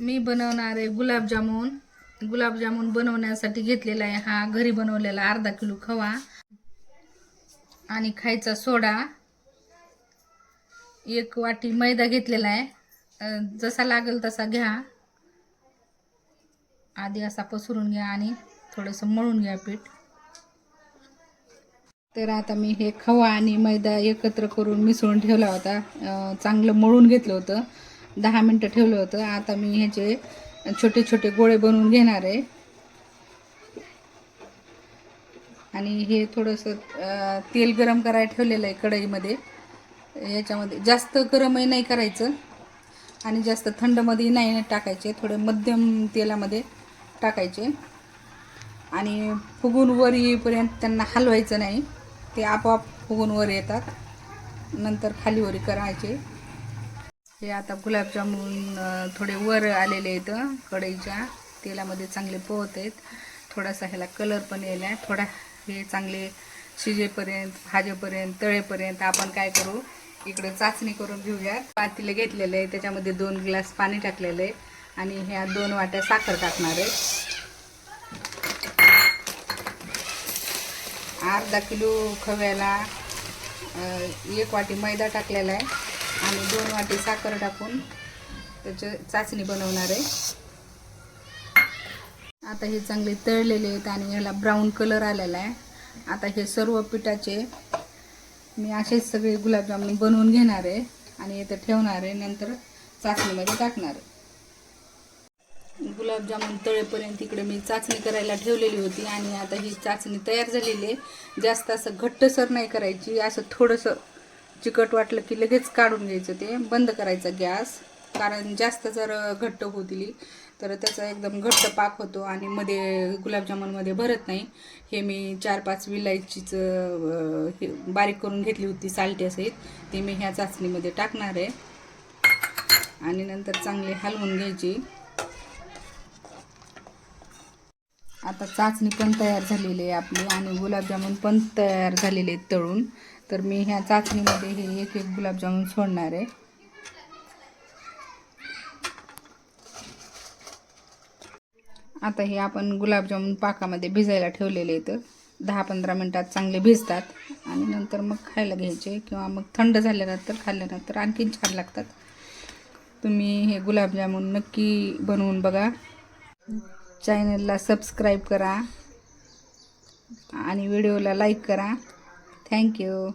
मी बनवणार आहे गुलाबजामुन. गुलाबजामुन बनवण्यासाठी घेतलेला आहे हा घरी बनवलेला अर्धा किलो खवा आणि खायचा सोडा, 1 वाटी मैदा घेतलेला आहे. जसा लागेल तसा घ्या. आधी असा पसरून घ्या आणि थोडंसं मळून घ्या पीठ. तर आता मी हे खवा आणि मैदा एकत्र करून मिसळून ठेवला होता. चांगलं मळून घेतलं होतं. 10 मिनटं ठेवलं होतं. आता मी ह्याचे छोटे छोटे गोळे बनवून घेणार आहे. आणि हे थोडंसं तेल गरम करायला ठेवलेलं आहे कढईमध्ये. याच्यामध्ये जास्त गरमही नाही करायचं आणि जास्त थंडमध्ये नाही टाकायचे. थोडे मध्यम तेलामध्ये टाकायचे आणि फुगून वर येईपर्यंत त्यांना हलवायचं नाही. ते आपोआप फुगून वर येतात. नंतर खालीवरी करायचे. हे आता गुलाबजामुन थोडे वर आलेले आहेत. कढईच्या तेलामध्ये चांगले पोहत आहेत. थोडासा ह्याला कलर पण यायला आहे. थोडा हे चांगले शिजेपर्यंत, भाजेपर्यंत, तळेपर्यंत आपण काय करू, इकडे चाचणी करून घेऊया. पातेलं घेतलेलं आहे, त्याच्यामध्ये 2 ग्लास पाणी टाकलेलं आहे आणि ह्या 2 वाट्या साखर टाकणार आहे. अर्धा किलो खव्याला 1 वाटी मैदा टाकलेला आहे आणि 2 वाटी साखर टाकून त्याची चाचणी बनवणार आहे. आता हे चांगले तळलेले आहेत आणि ह्याला ब्राऊन कलर आलेला आहे. आता हे सर्व पिठाचे मी असेच सगळे गुलाबजामुन बनवून घेणार आहे आणि इथं ठेवणार आहे. नंतर चाचणीमध्ये टाकणार आहे. गुलाबजामुन तळेपर्यंत इकडे मी चाचणी करायला ठेवलेली होती आणि आता ही चाचणी तयार झालेली आहे. जास्त असं घट्टसर नाही करायची. असं थोडंसं चिकट वाटलं की लगेच काढून घ्यायचं. ते बंद करायचा गॅस. कारण जास्त जर घट्ट होतील तर त्याचा एकदम घट्ट पाक होतो आणि मध्ये गुलाबजामुनमध्ये भरत नाही. हे मी 4-5 विलायचीच बारीक करून घेतली होती साल्ट्यासहित. ते मी ह्या चाचणीमध्ये टाकणार आहे आणि नंतर चांगले हलवून घ्यायची. आता चाचणी पण तयार झालेली आहे आपली आणि गुलाबजामुन पण तयार झालेले आहेत तळून. तर मी ह्या चाचणीमध्ये हे एक गुलाबजामुन सोडणार आहे. आता हे आपण गुलाबजामुन पाकामध्ये भिजायला ठेवलेले आहेत. 10-15 मिनटात चांगले भिजतात आणि नंतर मग खायला घ्यायचे किंवा मग थंड झाल्यानंतर खाल्ल्यानंतर आणखीन छान लागतात. तुम्ही हे गुलाबजामुन नक्की बनवून बघा. चॅनलला सबस्क्राईब करा आणि व्हिडिओला लाईक करा. थँक्यू.